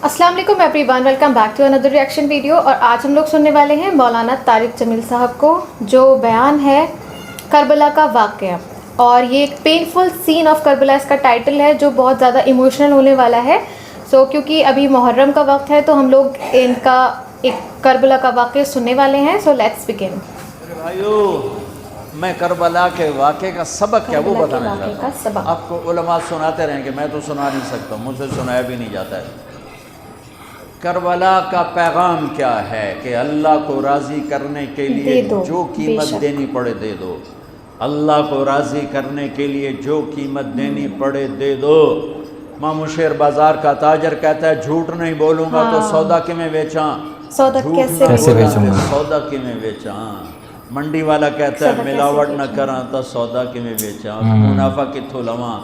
السلام علیکم everyone, welcome back to another reaction video. اور آج ہم لوگ سننے والے ہیں مولانا طارق جمیل صاحب کو، جو بیان ہے کربلا کا واقعہ. اور یہ ایک پینفل سین آف کربلا اس کا ٹائٹل ہے، جو بہت زیادہ ایموشنل ہونے والا ہے. کیونکہ ابھی محرم کا وقت ہے تو ہم لوگ ان کا ایک کربلا کا واقعہ سننے والے ہیں. So let's begin. بھائیو، میں کربلا کے واقعے کا سبق کیا وہ بتانا چاہتا ہوں. آپ کو علماء سناتے رہیں گے، میں تو سنا نہیں سکتا، مجھ سے سنایا بھی نہیں جاتا ہے. کربلا کا پیغام کیا ہے کہ اللہ کو راضی کرنے کے لیے جو قیمت دینی پڑے دے دو. اللہ کو راضی کرنے کے لیے جو قیمت دینی پڑے دے دو. مامو شیر بازار کا تاجر کہتا ہے جھوٹ نہیں بولوں گا تو سودا کی میں بیچاں، کیسے بیچوں گا سودا کی میں بیچاں. منڈی والا کہتا ہے ملاوٹ نہ کراں تو سودا کی میں بیچاں، منافع کتھوں لواں.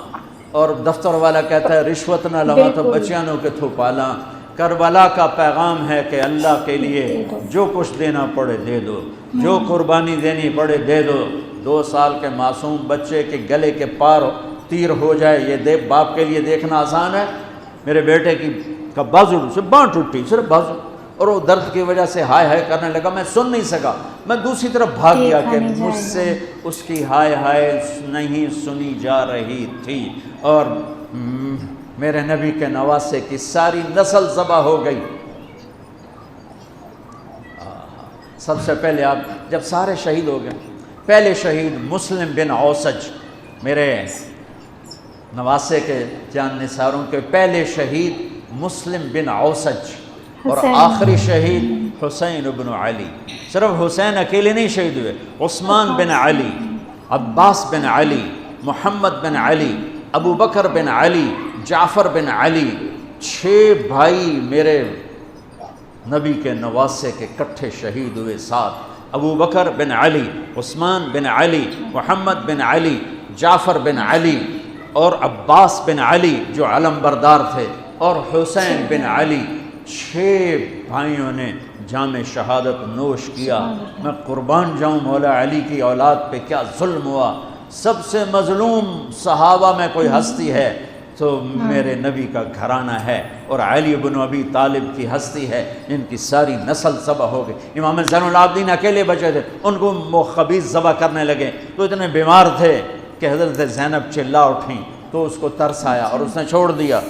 اور دفتر والا کہتا ہے رشوت نہ لواں تو بچیاں نو کتھوں پالاں. کربلا کا پیغام ہے کہ اللہ کے لیے جو کچھ دینا پڑے دے دو، جو قربانی دینی پڑے دے دو. 2 سال کے معصوم بچے کے گلے کے پار تیر ہو جائے، یہ باپ کے لیے دیکھنا آسان ہے. میرے بیٹے کا بازو سے باں ٹوٹی، صرف بازو، اور وہ درد کی وجہ سے ہائے ہائے کرنے لگا. میں سن نہیں سکا، میں دوسری طرف بھاگ گیا کہ مجھ سے اس کی ہائے ہائے نہیں سنی جا رہی تھی. اور میرے نبی کے نواسے کی ساری نسل ذبح ہو گئی. سب سے پہلے آپ جب سارے شہید ہو گئے، پہلے شہید مسلم بن اوسج، میرے نواسے کے جان نثاروں کے پہلے شہید مسلم بن اوسج، اور آخری شہید حسین بن علی. صرف حسین اکیلے نہیں شہید ہوئے، عثمان بن علی، عباس بن علی، محمد بن علی، ابو بکر بن علی، جعفر بن علی. 6 بھائی میرے نبی کے نواسے کے کٹھے شہید ہوئے. 7 ابو بکر بن علی، عثمان بن علی، محمد بن علی، جعفر بن علی، اور عباس بن علی جو علم بردار تھے، اور حسین بن علی. 6 بھائیوں نے جام شہادت نوش کیا. میں قربان جاؤں مولا علی کی اولاد پہ کیا ظلم ہوا. سب سے مظلوم صحابہ میں کوئی ہستی ہے تو میرے نبی کا گھرانہ ہے، اور علی بن ابی طالب کی ہستی ہے. ان کی ساری نسل ذبح ہو گئی. امام زین العابدین اکیلے بچے تھے، ان کو خبیث ذبح کرنے لگے تو اتنے بیمار تھے کہ حضرت زینب چلا اٹھیں تو اس کو ترس آیا اور اس نے چھوڑ دیا.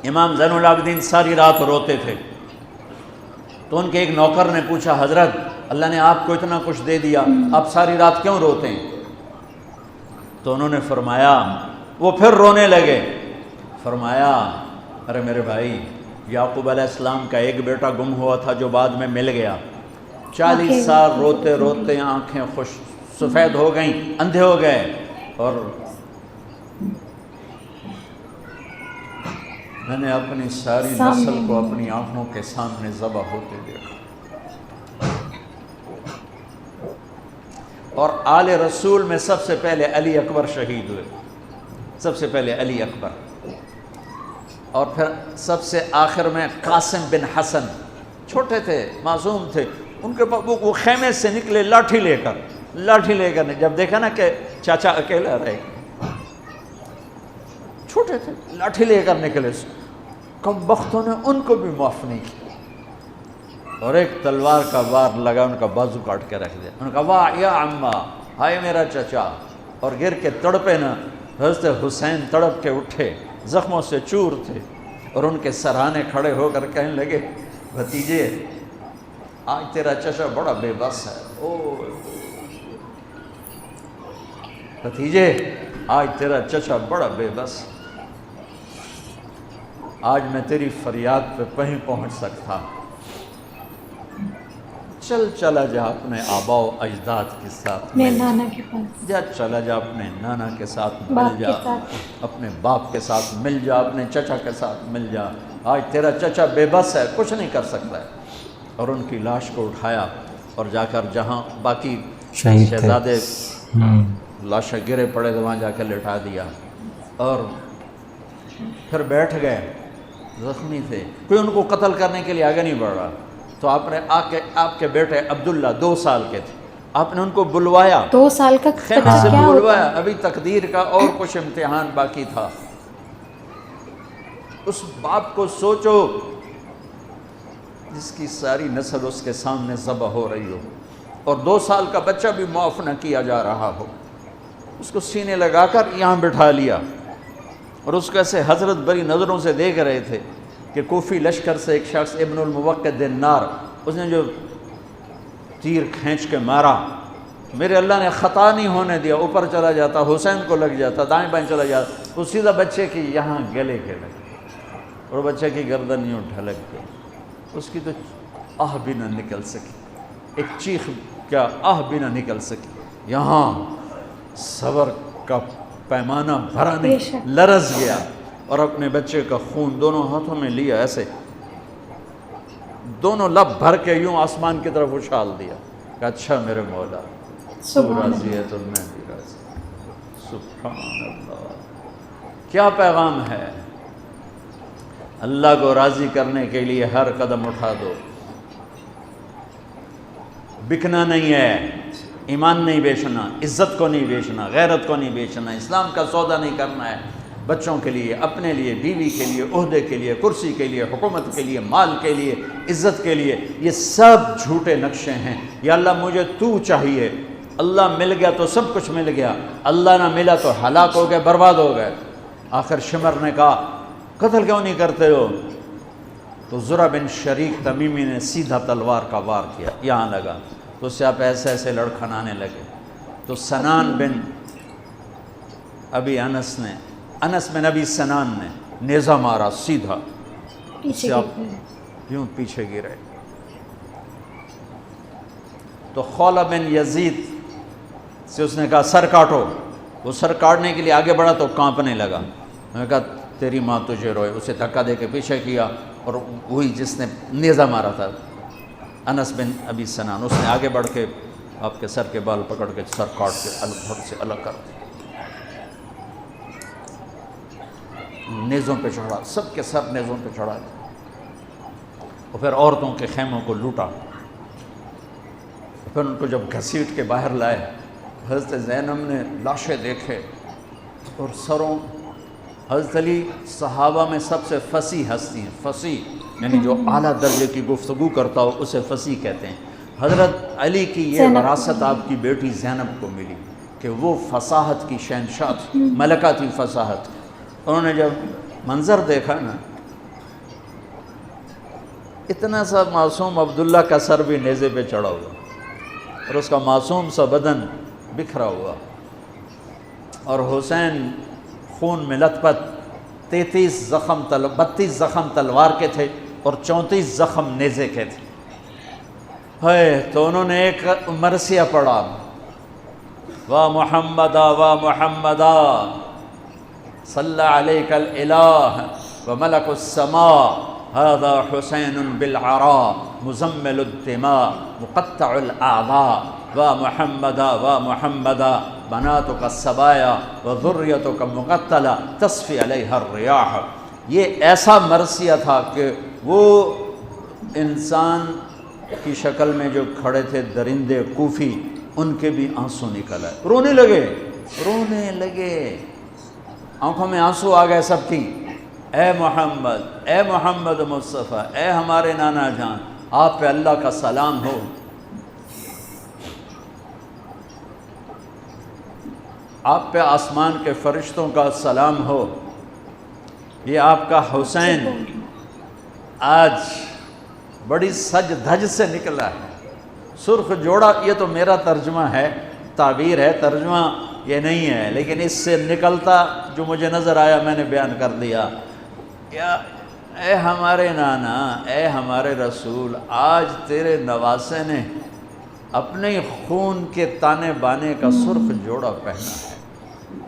امام زین العابدین ساری رات روتے تھے تو ان کے ایک نوکر نے پوچھا حضرت اللہ نے آپ کو اتنا کچھ دے دیا، آپ ساری رات کیوں روتے ہیں؟ تو انہوں نے فرمایا، وہ پھر رونے لگے، فرمایا ارے میرے بھائی، یعقوب علیہ السلام کا ایک بیٹا گم ہوا تھا جو بعد میں مل گیا. 40 سال روتے روتے آنکھیں خوش سفید ہو گئیں، اندھے ہو گئے، اور میں نے اپنی ساری نسل کو اپنی آنکھوں کے سامنے ذبح ہوتے دیکھا. اور آل رسول میں سب سے پہلے علی اکبر شہید ہوئے، سب سے پہلے علی اکبر، اور پھر سب سے آخر میں قاسم بن حسن. چھوٹے تھے، معصوم تھے، ان کے پاس وہ خیمے سے نکلے لاٹھی لے کر جب دیکھا نا کہ چاچا اکیلا رہے، چھوٹے تھے، لاٹھی لے کر نکلے. کم بختوں نے ان کو بھی معاف نہیں کیا، اور ایک تلوار کا وار لگا، ان کا بازو کاٹ کے رکھ دیا. انہوں نے کہا واہ یا عمہ، ہائے میرا چچا، اور گر کے تڑپے نا. حضرت حسین تڑپ کے اٹھے، زخموں سے چور تھے، اور ان کے سرہانے کھڑے ہو کر کہنے لگے بھتیجے آج تیرا چچا بڑا بے بس ہے. او بھتیجے آج تیرا چچا بڑا بے بس، آج میں تیری فریاد پہ کہیں پہنچ سکتا. چلا جا اپنے آبا و اجداد کے ساتھ مل جا، چلا جا اپنے نانا کے ساتھ مل جا، اپنے باپ کے ساتھ مل جا، اپنے چچا کے ساتھ مل جا. آج تیرا چچا بے بس ہے، کچھ نہیں کر سکتا ہے. اور ان کی لاش کو اٹھایا اور جا کر جہاں باقی شہزادے لاشیں گرے پڑے تھے وہاں جا کے لٹا دیا، اور پھر بیٹھ گئے. زخمی تھے، کوئی ان کو قتل کرنے کے لیے آگے نہیں بڑھ رہا. تو آپ نے آپ کے بیٹے عبداللہ 2 سال کے تھے، آپ نے ان کو بلوایا، 2 سال کا خیمے سے بلوایا. ابھی تقدیر کا اور کچھ امتحان باقی تھا. اس باپ کو سوچو جس کی ساری نسل اس کے سامنے ذبح ہو رہی ہو، اور 2 سال کا بچہ بھی معاف نہ کیا جا رہا ہو، اس کو سینے لگا کر یہاں بٹھا لیا، اور اس کو ایسے حضرت بری نظروں سے دیکھ رہے تھے کہ کوفی لشکر سے ایک شخص ابن الموقد النار، اس نے جو تیر کھینچ کے مارا، میرے اللہ نے خطا نہیں ہونے دیا، اوپر چلا جاتا، حسین کو لگ جاتا، دائیں بائیں چلا جاتا، تو سیدھا بچے کی یہاں گلے کے لگے، اور بچے کی گردن یوں ڈھلک گئی، اس کی تو آہ بھی نہ نکل سکی، ایک چیخ کیا آہ بھی نہ نکل سکی، یہاں صبر کا پیمانہ بھرا نہیں، لرز گیا، اور اپنے بچے کا خون دونوں ہاتھوں میں لیا، ایسے دونوں لب بھر کے یوں آسمان کی طرف اچھال دیا کہ اچھا میرے مولا، تو راضی ہے تو میں بھی راضی۔ سبحان اللہ، کیا پیغام ہے! اللہ کو راضی کرنے کے لیے ہر قدم اٹھا دو، بکنا نہیں ہے، ایمان نہیں بیچنا، عزت کو نہیں بیچنا، غیرت کو نہیں بیچنا، اسلام کا سودا نہیں کرنا ہے، بچوں کے لیے، اپنے لیے، بیوی کے لیے، عہدے کے لیے، کرسی کے لیے، حکومت کے لیے، مال کے لیے، عزت کے لیے، یہ سب جھوٹے نقشے ہیں۔ یا اللہ مجھے تو چاہیے، اللہ مل گیا تو سب کچھ مل گیا، اللہ نہ ملا تو ہلاک ہو گئے، برباد ہو گئے۔ آخر شمر نے کہا قتل کیوں نہیں کرتے ہو؟ تو زرع بن شریک تمیمی نے سیدھا تلوار کا وار کیا، یہاں لگا، تو اس سے آپ ایسے ایسے لڑکھنانے لگے، تو سنان بن ابی انس بن ابی سنان نے نیزہ مارا سیدھا، اس سے آپ یوں پیچھے گرے۔ تو خولہ بن یزید سے اس نے کہا سر کاٹو، وہ سر کاٹنے کے لیے آگے بڑھا تو کانپنے لگا، میں نے کہا تیری ماں تجھے روئے، اسے دھکا دے کے پیچھے کیا، اور وہی جس نے نیزہ مارا تھا انس بن ابی سنان، اس نے آگے بڑھ کے آپ کے سر کے بال پکڑ کے سر کاٹ کے دھڑ سے الگ کر دیا، نیزوں پہ چڑھا، سب کے سر نیزوں پہ چڑھا دیا، اور پھر عورتوں کے خیموں کو لوٹا، پھر ان کو جب گھسیٹ کے باہر لائے، حضرت زینب نے لاشیں دیکھے اور سروں، حضرت علی صحابہ میں سب سے فصیح ہستی ہیں، فصیح یعنی جو اعلیٰ درجے کی گفتگو کرتا ہو اسے فصیح کہتے ہیں۔ حضرت علی کی یہ وراثت آپ کی بیٹی زینب کو ملی کہ وہ فصاحت کی شہنشاہ تھی، ملکہ تھی فصاحت۔ انہوں نے جب منظر دیکھا نا، اتنا سا معصوم عبداللہ کا سر بھی نیزے پہ چڑھا ہوا، اور اس کا معصوم سا بدن بکھرا ہوا، اور حسین خون میں لت پت، 32 زخم تلوار کے تھے اور 34 زخم نیزے کے تھے۔ تو انہوں نے ایک مرثیہ پڑھا، وا محمدا وا محمدا صلی علیک الالہ وملک السماء هذا حسین بالعراء مزمل الدماء مقطع الاعضاء وا محمدا وا محمدا بناتک السبایا وذریتک مقتلہ تصفی علیہ الریاح۔ یہ ایسا مرثیہ تھا کہ وہ انسان کی شکل میں جو کھڑے تھے درندے کوفی، ان کے بھی آنسو نکل آئے، رونے لگے، آنکھوں میں آنسو آ گئے سب کی۔ اے محمد مصطفیٰ، اے ہمارے نانا جان، آپ پہ اللہ کا سلام ہو، آپ پہ آسمان کے فرشتوں کا سلام ہو، یہ آپ کا حسین آج بڑی سج دھج سے نکلا ہے، سرخ جوڑا۔ یہ تو میرا ترجمہ ہے، تعبیر ہے، ترجمہ یہ نہیں ہے، لیکن اس سے نکلتا جو مجھے نظر آیا میں نے بیان کر دیا۔ یا اے ہمارے نانا، اے ہمارے رسول، آج تیرے نواسے نے اپنے خون کے تانے بانے کا سرخ جوڑا پہنا ہے،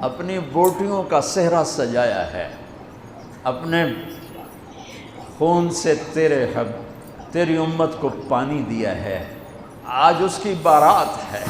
اپنی بوٹیوں کا صحرا سجایا ہے، اپنے خون سے تیری امت کو پانی دیا ہے، آج اس کی بارات ہے،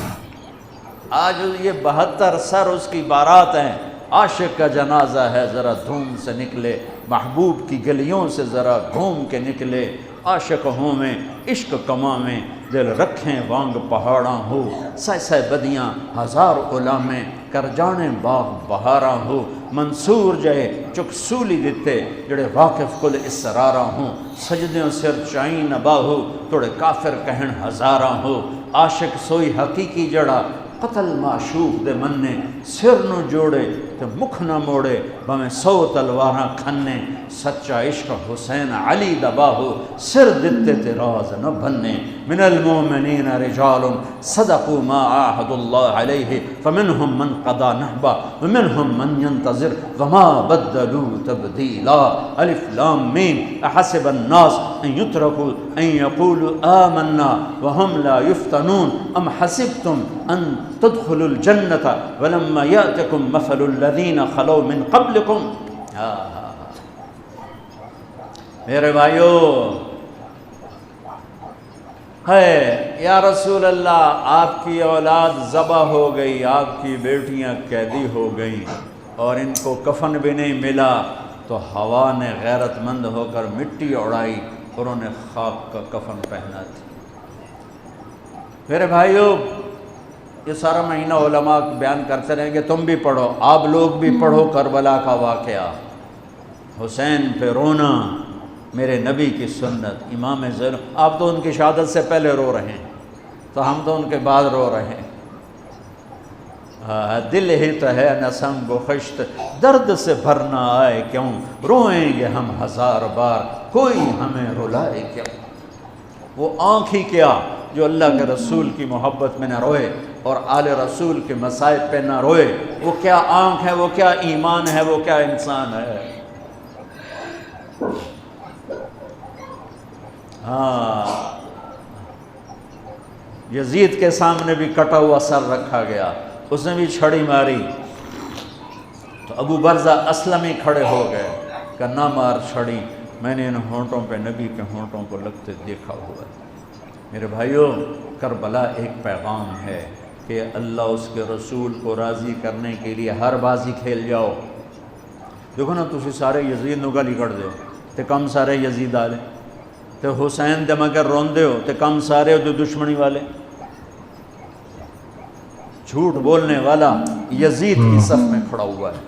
آج یہ 72 سر اس کی بارات ہیں۔ عاشق کا جنازہ ہے، ذرا دھوم سے نکلے، محبوب کی گلیوں سے ذرا گھوم کے نکلے، عاشق ہوں میں عشق کماں میں دل رکھیں وانگ پہاڑاں ہو، سہ بدیاں ہزار غلامیں کر جانے باغ بہاراں ہو، منصور جائے چکسولی دیتے جڑے واقف کل اسرارہ ہوں سجدیوں سر چائیں نباہو توڑے کافر کہن ہزارہ ہو عاشق سوئی حقیقی جڑا قتل معشوق دے مننے سر نو جوڑے تے مکھ نہ موڑے بھمیں 100 تلواراں کھنے سچا عشق حسین علی دباہو سر دتے تے راز نہ بننے من المومنین رجال صدقوا ما عاہد اللہ علیہ فمنہم من قضا نحبا ومنہم من ينتظر وما بدلوا تبدیلا الف لام میم احسب الناس ان یترکوا ان یقولوا آمنا وهم لا یفتنون ام حسبتم ان تدخلوا الجنة ولما يأتكم مثل الذين خلوا من قبلكم میرے بھائیو ہے یا رسول اللہ آپ کی اولاد ذبح ہو گئی آپ کی بیٹیاں قیدی ہو گئیں اور ان کو کفن بھی نہیں ملا تو ہوا نے غیرت مند ہو کر مٹی اڑائی اور انہیں خاک کا کفن پہنا تھی میرے بھائیو یہ سارا مہینہ علماء بیان کرتے رہیں گے تم بھی پڑھو آپ لوگ بھی پڑھو کربلا کا واقعہ حسین پہ رونا میرے نبی کی سنت امام زین آپ تو ان کی شہادت سے پہلے رو رہے ہیں تو ہم تو ان کے بعد رو رہے ہیں دل ہی تو ہے نسم و خشت درد سے بھرنا آئے کیوں روئیں گے ہم 1000 بار کوئی ہمیں رلائے کیوں وہ آنکھ ہی کیا جو اللہ کے رسول کی محبت میں نہ روئے اور آل رسول کے مصائب پہ نہ روئے وہ کیا آنکھ ہے وہ کیا ایمان ہے وہ کیا انسان ہے ہاں یزید کے سامنے بھی کٹا ہوا سر رکھا گیا اس نے بھی چھڑی ماری تو ابو برزہ اسلمی کھڑے ہو گئے کہ نہ مار چھڑی میں نے ان ہونٹوں پہ نبی کے ہونٹوں کو لگتے دیکھا ہوا ہے میرے بھائیوں کربلا ایک پیغام ہے کہ اللہ اس کے رسول کو راضی کرنے کے لیے ہر بازی کھیل جاؤ دیکھو نا تسی سارے یزید نو گالی کر دے تے کم سارے یزید آلے تے حسین دے مگر رون دے ہو تے کم سارے دو دشمنی والے جھوٹ بولنے والا یزید کی صف میں کھڑا ہوا ہے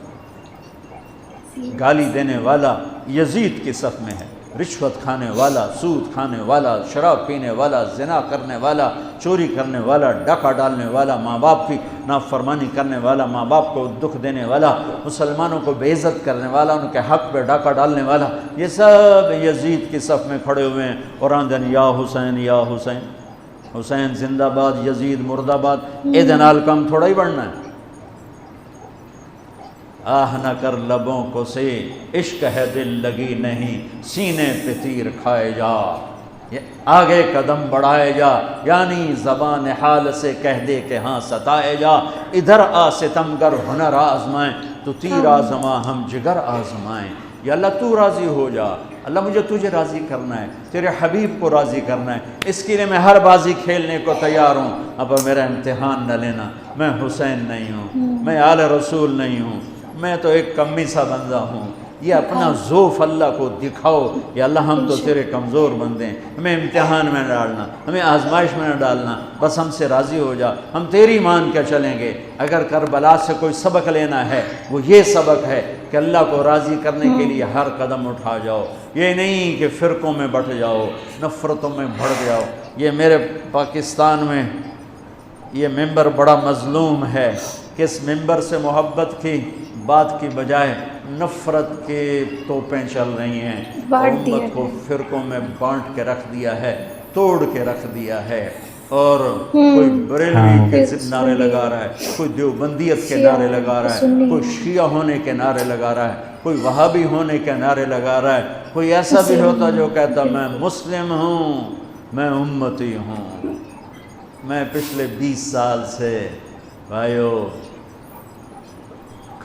گالی دینے والا یزید کی صف میں ہے رشوت کھانے والا سود کھانے والا شراب پینے والا زنا کرنے والا چوری کرنے والا ڈاکہ ڈالنے والا ماں باپ کی نافرمانی کرنے والا ماں باپ کو دکھ دینے والا مسلمانوں کو بے عزت کرنے والا ان کے حق پہ ڈاکہ ڈالنے والا یہ سب یزید کی صف میں کھڑے ہوئے ہیں اور آندن یا حسین یا حسین حسین زندہ باد یزید مرد آباد اے دنال کم تھوڑا ہی بڑھنا ہے آہ نہ کر لبوں کو سے عشق ہے دل لگی نہیں سینے پہ تیر کھائے جا آگے قدم بڑھائے جا یعنی زبان حال سے کہہ دے کہ ہاں ستائے جا ادھر آ ستمگر ہنر آزمائیں تو تیر آزما ہم جگر آزمائیں یا اللہ تو راضی ہو جا اللہ مجھے تجھے راضی کرنا ہے تیرے حبیب کو راضی کرنا ہے اس کے لیے میں ہر بازی کھیلنے کو تیار ہوں اب میرا امتحان نہ لینا میں حسین نہیں ہوں میں آل رسول نہیں ہوں میں تو ایک کمی سا بندہ ہوں یہ اپنا ذوف اللہ کو دکھاؤ یا اللہ ہم تو تیرے کمزور بندے ہیں ہمیں امتحان میں نہ ڈالنا ہمیں آزمائش میں نہ ڈالنا بس ہم سے راضی ہو جا ہم تیری مان کے چلیں گے اگر کربلا سے کوئی سبق لینا ہے وہ یہ سبق ہے کہ اللہ کو راضی کرنے کے لیے ہر قدم اٹھا جاؤ یہ نہیں کہ فرقوں میں بٹ جاؤ نفرتوں میں بڑھ جاؤ یہ میرے پاکستان میں یہ ممبر بڑا مظلوم ہے کہ اس ممبر سے محبت کی بات کی بجائے نفرت کے توپیں چل رہی ہیں امت کو فرقوں میں بانٹ کے رکھ دیا ہے توڑ کے رکھ دیا ہے اور کوئی بریلوی کے نعرے لگا رہا ہے کوئی دیوبندیت کے نعرے لگا رہا ہے کوئی شیعہ ہونے کے نعرے لگا رہا ہے کوئی وہابی ہونے کے نعرے لگا رہا ہے کوئی ایسا بھی ہوتا جو کہتا میں مسلم ہوں میں امتی ہوں میں پچھلے 20 سال سے بھائیو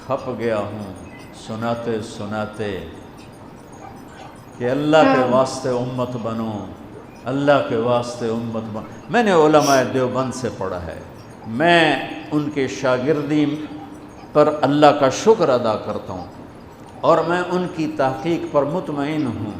کھپ گیا ہوں سناتے سناتے کہ اللہ کے واسطے امت بنو اللہ کے واسطے امت بنو میں نے علماء دیوبند سے پڑھا ہے میں ان کے شاگردی پر اللہ کا شکر ادا کرتا ہوں اور میں ان کی تحقیق پر مطمئن ہوں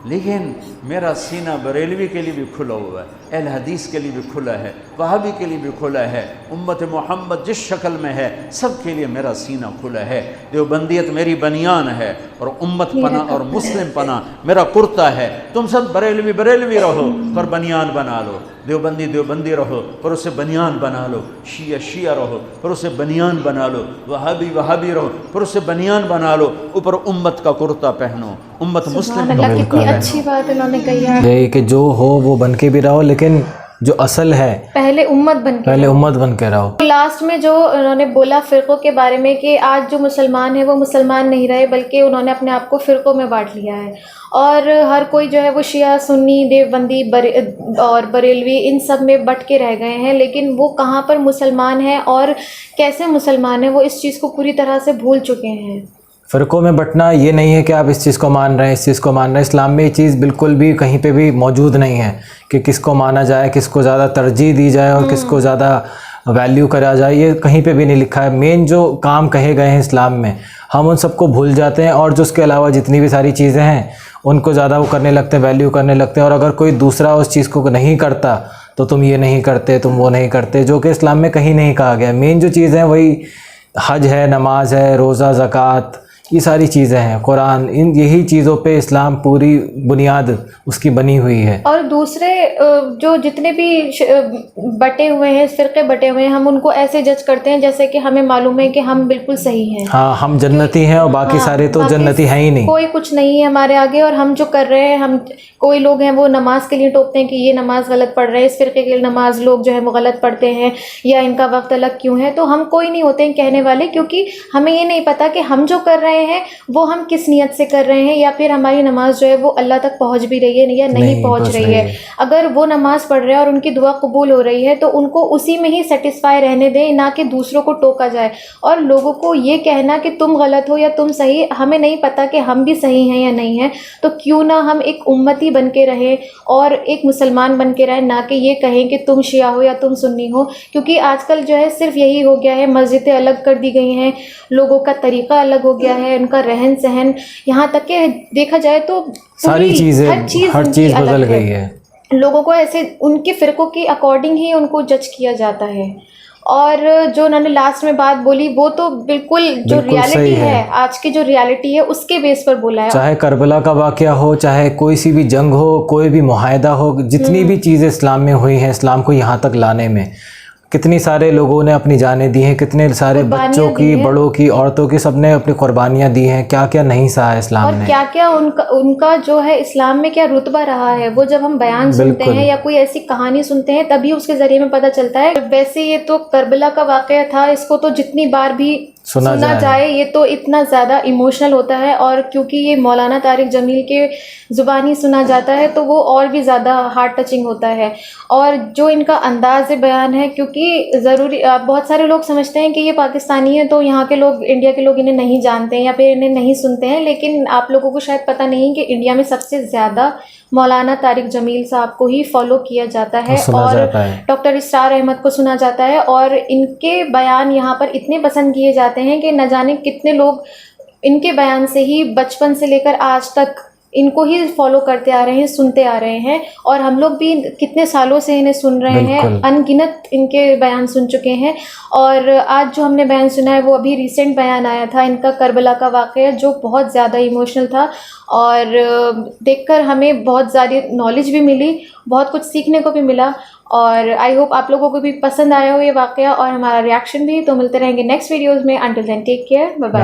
لیکن میرا سینہ بریلوی کے لیے بھی کھلا ہوا ہے اہل حدیث کے لیے بھی کھلا ہے، وہابی کے لیے بھی کھلا ہے، امت محمد جس شکل میں ہے سب کے لیے میرا سینہ کھلا ہے۔ دیوبندیت میری بنیان ہے اور امت پناہ اور مسلم پناہ میرا کرتا ہے۔ تم سب بریلوی بریلوی رہو پر بنیان بنا لو، دیوبندی دیوبندی رہو پر اسے بنیان بنا لو، شیعہ شیعہ رہو پر اسے بنیان بنا لو، وہابی وہابی رہو پر اسے بنیان بنا لو، اوپر امت کا کرتا پہنو، امت مسلم کا اللہ، کرتا کتنی پہنو۔ اچھی بات انہوں نے کہی ہے، یہی کہ جو ہو وہ بن کے بھی رہو، لیکن جو اصل ہے پہلے امت بن کے پہلے امت بن کے رہو۔ لاسٹ میں جو انہوں نے بولا فرقوں کے بارے میں کہ آج جو مسلمان ہیں وہ مسلمان نہیں رہے بلکہ انہوں نے اپنے آپ کو فرقوں میں بانٹ لیا ہے، اور ہر کوئی جو ہے وہ شیعہ سنی دیوبندی اور بریلوی ان سب میں بٹ کے رہ گئے ہیں، لیکن وہ کہاں پر مسلمان ہیں اور کیسے مسلمان ہیں وہ اس چیز کو پوری طرح سے بھول چکے ہیں۔ فرقوں میں بٹنا یہ نہیں ہے کہ آپ اس چیز کو مان رہے ہیں اس چیز کو مان رہے ہیں، اسلام میں یہ چیز بالکل بھی کہیں پہ بھی موجود نہیں ہے کہ کس کو مانا جائے، کس کو زیادہ ترجیح دی جائے اور کس کو زیادہ ویلیو کرا جائے، یہ کہیں پہ بھی نہیں لکھا ہے۔ مین جو کام کہے گئے ہیں اسلام میں ہم ان سب کو بھول جاتے ہیں، اور جو اس کے علاوہ جتنی بھی ساری چیزیں ہیں ان کو زیادہ وہ کرنے لگتے ہیں، ویلیو کرنے لگتے ہیں، اور اگر کوئی دوسرا اس چیز کو نہیں کرتا تو تم یہ نہیں کرتے، تم وہ نہیں کرتے، جو کہ اسلام میں کہیں نہیں کہا گیا۔ مین جو چیزیں ہیں وہی حج ہے، نماز ہے، روزہ، زکوٰۃ، یہ ساری چیزیں ہیں، قرآن، یہی چیزوں پہ اسلام پوری بنیاد اس کی بنی ہوئی ہے۔ اور دوسرے جو جتنے بھی بٹے ہوئے ہیں، فرقے بٹے ہوئے ہیں، ہم ان کو ایسے جج کرتے ہیں جیسے کہ ہمیں معلوم ہے کہ ہم بالکل صحیح ہیں، ہاں ہم جنتی ہیں اور باقی ہاں، سارے تو باقی جنتی ہیں ہی نہیں۔ کوئی کچھ نہیں ہے ہمارے آگے، اور ہم جو کر رہے ہیں، کوئی لوگ ہیں وہ نماز کے لیے ٹوکتے ہیں کہ یہ نماز غلط پڑھ رہے ہیں، اس فرقے کے نماز لوگ جو ہے وہ غلط پڑھتے ہیں یا ان کا وقت الگ کیوں ہے، تو ہم کوئی نہیں ہوتے ہیں کہنے والے، کیونکہ ہمیں یہ نہیں پتہ کہ ہم جو کر رہے ہیں وہ ہم کس نیت سے کر رہے ہیں، یا پھر ہماری نماز جو ہے وہ اللہ تک پہنچ بھی رہی ہے یا نہیں پہنچ رہی ہے۔ اگر وہ نماز پڑھ رہے ہیں اور ان کی دعا قبول ہو رہی ہے تو ان کو اسی میں ہی سیٹسفائی رہنے دیں، نہ کہ دوسروں کو ٹوکا جائے۔ اور لوگوں کو یہ کہنا کہ تم غلط ہو یا تم صحیح، ہمیں نہیں پتہ کہ ہم بھی صحیح ہیں یا نہیں ہیں، تو کیوں نہ ہم ایک امتی بن کے رہیں اور ایک مسلمان بن کے رہیں، نہ کہ یہ کہیں کہ تم شیعہ ہو یا تم سنی ہو، کیونکہ آج کل جو ہے صرف یہی ہو گیا ہے، مسجدیں الگ کر دی گئی ہیں، لوگوں کا طریقہ الگ ہو گیا ہے، ان کا رہن سہن، یہاں تک کہ دیکھا جائے تو ساری چیزیں ہر چیز بدل گئی ہے۔ لوگوں کو ایسے ان کے فرقوں کے اکارڈنگ ہی ان کو جج کیا جاتا ہے۔ اور جو انہوں نے لاسٹ میں بات بولی وہ تو بالکل جو ریالٹی ہے، آج کی جو ریالٹی ہے اس کے بیس پر بولا ہے۔ چاہے کربلا کا واقعہ ہو، چاہے کوئی سی بھی جنگ ہو، کوئی بھی معاہدہ ہو، جتنی بھی چیزیں اسلام میں ہوئی ہیں، اسلام کو یہاں تک لانے میں کتنی سارے لوگوں نے اپنی جانیں دی ہیں، کتنے سارے بچوں کی، بڑوں کی، عورتوں کی، سب نے اپنی قربانیاں دی ہیں، کیا کیا نہیں سہا ہے اسلام نے، اور کیا کیا ان کا جو ہے اسلام میں کیا رتبہ رہا ہے، وہ جب ہم بیان سنتے ہیں یا کوئی ایسی کہانی سنتے ہیں تبھی اس کے ذریعے میں پتہ چلتا ہے۔ ویسے یہ تو کربلا کا واقعہ تھا، اس کو تو جتنی بار بھی سنا جائے یہ تو اتنا زیادہ ایموشنل ہوتا ہے، اور کیونکہ یہ مولانا طارق جمیل کے زبانی سنا جاتا ہے تو وہ اور بھی زیادہ ہارٹ ٹچنگ ہوتا ہے۔ اور جو ان کا انداز بیان ہے، کیونکہ ضروری بہت سارے لوگ سمجھتے ہیں کہ یہ پاکستانی ہیں تو یہاں کے لوگ، انڈیا کے لوگ انہیں نہیں جانتے ہیں یا پھر انہیں نہیں سنتے ہیں، لیکن آپ لوگوں کو شاید پتہ نہیں کہ انڈیا میں سب سے زیادہ مولانا طارق جمیل صاحب کو ہی فالو کیا جاتا ہے اور ڈاکٹر اسرار احمد کو سنا جاتا ہے، اور ان کے بیان یہاں پر اتنے پسند کیے جاتے ہیں کہ نہ جانے کتنے لوگ ان کے بیان سے ہی بچپن سے لے کر آج تک ان کو ہی فالو کرتے آ رہے ہیں، سنتے آ رہے ہیں، اور ہم لوگ بھی کتنے سالوں سے انہیں سن رہے ہیں، ان گنت ان کے بیان سن چکے ہیں۔ اور آج جو ہم نے بیان سنا ہے وہ ابھی ریسنٹ بیان آیا تھا ان کا کربلا کا واقعہ، جو بہت زیادہ ایموشنل تھا، اور دیکھ کر ہمیں بہت زیادہ نالج بھی ملی، بہت کچھ سیکھنے کو بھی ملا، اور آئی ہوپ آپ لوگوں کو بھی پسند آیا ہو یہ واقعہ اور ہمارا ریاکشن بھی۔ تو ملتے رہیں گے نیکسٹ ویڈیوز میں، until then take care, bye bye.